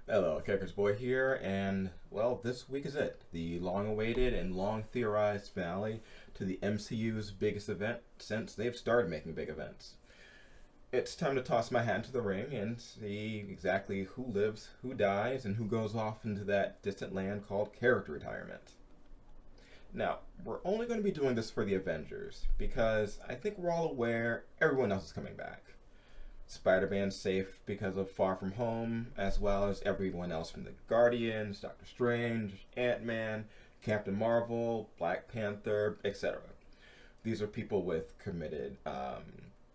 Hello, Characters Boy here, and well, this week is it. The long awaited and long theorized finale to the MCU's biggest event since they've started making big events. It's time to toss my hat into the ring and see exactly who lives, who dies, and who goes off into that distant land called character retirement. Now, we're only going to be doing this for the Avengers because I think we're all aware everyone else is coming back. Spider-Man's safe because of Far From Home, as well as everyone else from the Guardians, Doctor Strange, Ant-Man, Captain Marvel, Black Panther, etc. These are people with committed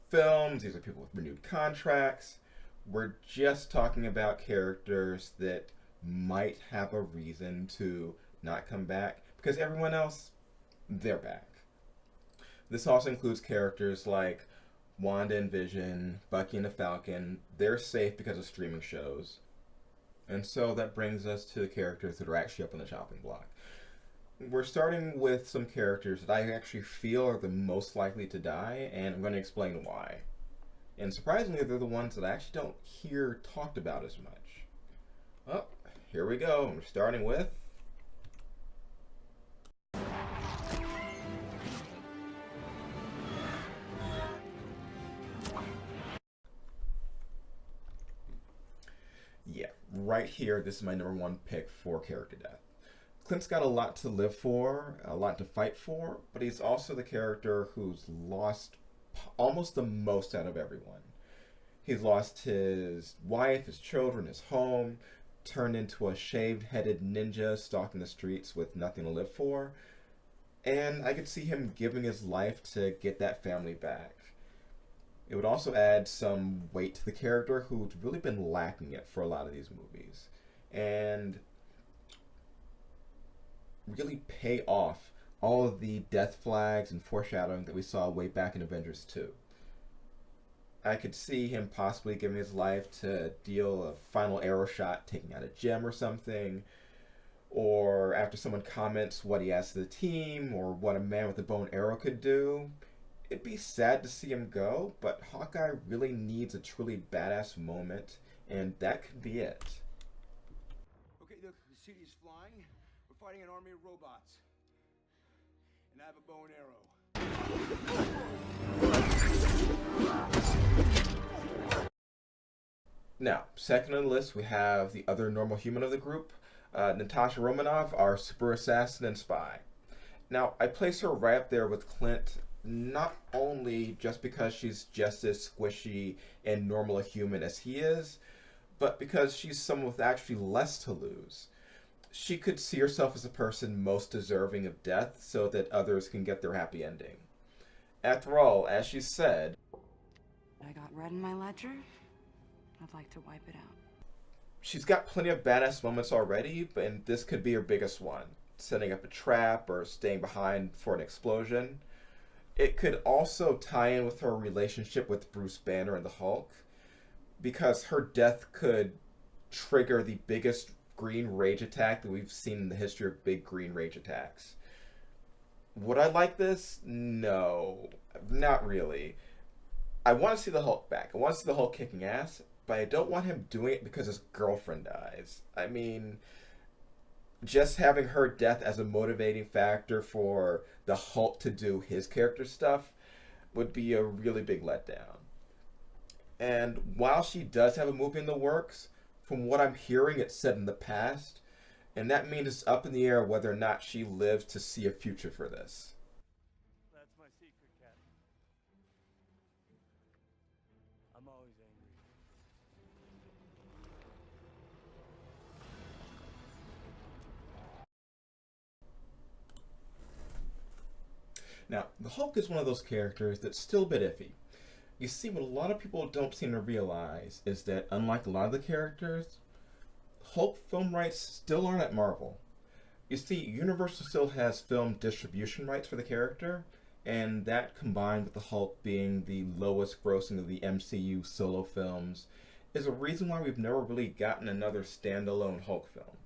films. These are people with renewed contracts. We're just talking about characters that might have a reason to not come back because everyone else, they're back. This also includes characters like Wanda and Vision, Bucky and the Falcon. They're safe because of streaming shows. And so that brings us to the characters that are actually up on the chopping block. We're starting with some characters that I actually feel are the most likely to die, and I'm going to explain why. And surprisingly, they're the ones that I actually don't hear talked about as much. Well, here we go. We're starting with yeah, right here, this is my number one pick for character death. Clint's got a lot to live for, a lot to fight for, but he's also the character who's lost almost the most out of everyone. He's lost his wife, his children, his home, turned into a shaved headed ninja stalking the streets with nothing to live for, and I could see him giving his life to get that family back. It would also add some weight to the character who's really been lacking it for a lot of these movies. And really pay off all of the death flags and foreshadowing that we saw way back in Avengers 2. I could see him possibly giving his life to deal a final arrow shot, taking out a gem or something, or after someone comments what he has to the team, or what a man with a bow and arrow could do. It'd be sad to see him go, but Hawkeye really needs a truly badass moment, and that could be it. Okay, look, the city's flying. We're fighting an army of robots. And I have a bow and arrow. Now, second on the list, we have the other normal human of the group, Natasha Romanoff, our super assassin and spy. Now, I place her right up there with Clint, not only just because she's just as squishy and normal a human as he is, but because she's someone with actually less to lose. She could see herself as a person most deserving of death so that others can get their happy ending. After all, as she said, I got red in my ledger. I'd like to wipe it out. she's got plenty of badass moments already, and this could be her biggest one. Setting up a trap or staying behind for an explosion. It could also tie in with her relationship with Bruce Banner and the Hulk, because her death could trigger the biggest green rage attack that we've seen in the history of big green rage attacks. Would I like this? No, not really. I want to see the Hulk back. I want to see the Hulk kicking ass, but I don't want him doing it because his girlfriend dies. I mean, just having her death as a motivating factor for the Hulk to do his character stuff would be a really big letdown. And while she does have a movie in the works, from what I'm hearing, it's set in the past, and that means it's up in the air whether or not she lives to see a future for this. That's my secret, Cat. I'm always angry. Now, the Hulk is one of those characters that's still a bit iffy. You see, what a lot of people don't seem to realize is that, unlike a lot of the characters, Hulk film rights still aren't at Marvel. You see, Universal still has film distribution rights for the character, and that combined with the Hulk being the lowest grossing of the MCU solo films is a reason why we've never really gotten another standalone Hulk film.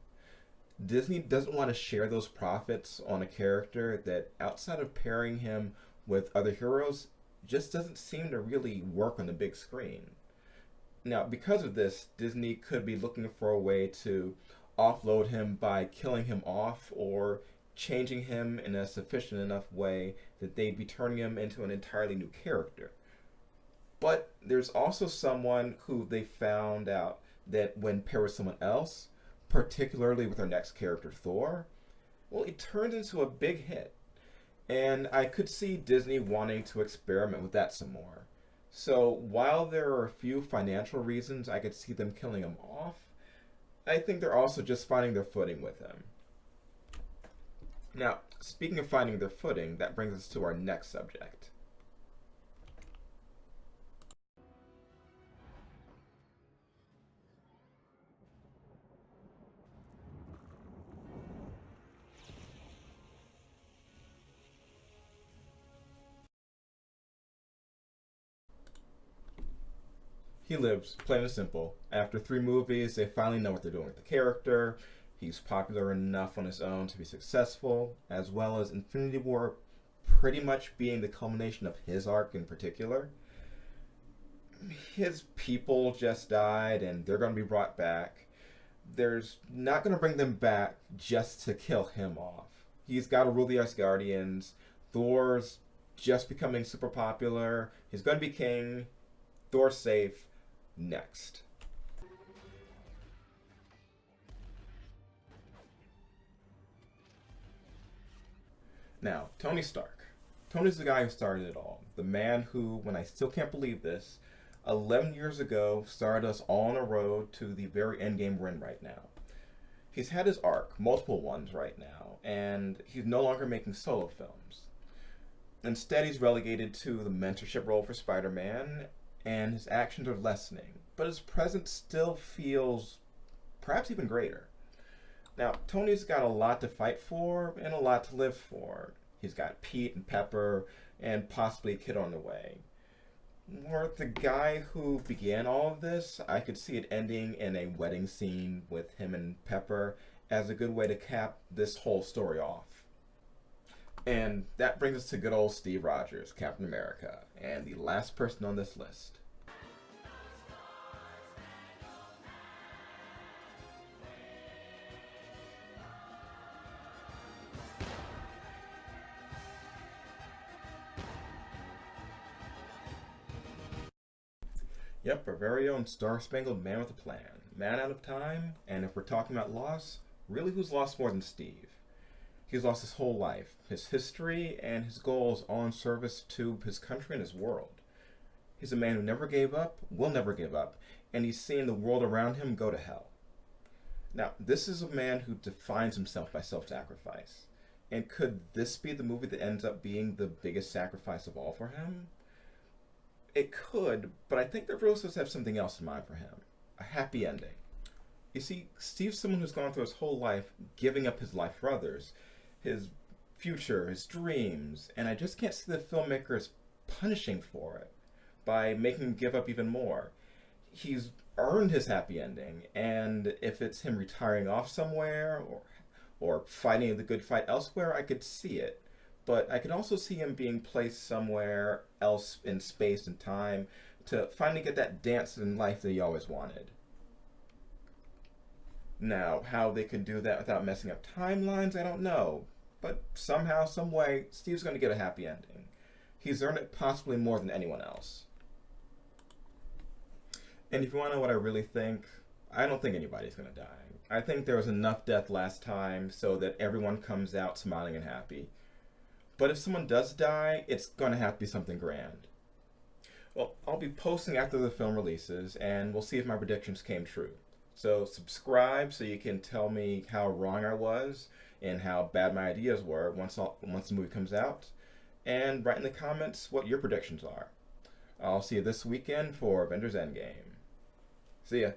Disney doesn't want to share those profits on a character that, outside of pairing him with other heroes, just doesn't seem to really work on the big screen. Now, because of this, Disney could be looking for a way to offload him by killing him off or changing him in a sufficient enough way that they'd be turning him into an entirely new character. But there's also someone who they found out that when paired with someone else, particularly with our next character, Thor, well, it turns into a big hit. And I could see Disney wanting to experiment with that some more. So while there are a few financial reasons I could see them killing him off, I think they're also just finding their footing with him. Now, speaking of finding their footing, that brings us to our next subject. He lives, plain and simple. After 3 movies, they finally know what they're doing with the character. He's popular enough on his own to be successful, as well as Infinity War pretty much being the culmination of his arc in particular. His people just died, and they're going to be brought back. There's not going to bring them back just to kill him off. He's got to rule the Asgardians. Thor's just becoming super popular. He's going to be king. Thor's safe. Next. Now, Tony Stark. Tony's the guy who started it all. The man who, when I still can't believe this, 11 years ago started us all on a road to the very endgame we're in right now. He's had his arc, multiple ones right now, and he's no longer making solo films. Instead, he's relegated to the mentorship role for Spider-Man, and his actions are lessening, but his presence still feels perhaps even greater. Now, Tony's got a lot to fight for and a lot to live for. He's got Pete and Pepper and possibly a kid on the way. Were the guy who began all of this, I could see it ending in a wedding scene with him and Pepper as a good way to cap this whole story off. And that brings us to good old Steve Rogers, Captain America, and the last person on this list. Yep, our very own Star-Spangled Man with a Plan. Man out of time, and if we're talking about loss, really who's lost more than Steve? He's lost his whole life, his history, and his goals all in service to his country and his world. He's a man who never gave up, will never give up, and he's seen the world around him go to hell. Now, this is a man who defines himself by self-sacrifice. And could this be the movie that ends up being the biggest sacrifice of all for him? It could, but I think the producers have something else in mind for him. A happy ending. You see, Steve's someone who's gone through his whole life giving up his life for others, his future, his dreams, and I just can't see the filmmakers punishing for it by making him give up even more. He's earned his happy ending, and if it's him retiring off somewhere or fighting the good fight elsewhere, I could see it. But I could also see him being placed somewhere else in space and time to finally get that dance in life that he always wanted. Now, how they can do that without messing up timelines, I don't know. But somehow, some way, Steve's going to get a happy ending. He's earned it possibly more than anyone else. And if you want to know what I really think, I don't think anybody's going to die. I think there was enough death last time so that everyone comes out smiling and happy. But if someone does die, it's going to have to be something grand. Well, I'll be posting after the film releases, and we'll see if my predictions came true. So subscribe so you can tell me how wrong I was and how bad my ideas were once the movie comes out. And write in the comments what your predictions are. I'll see you this weekend for Avengers Endgame. See ya.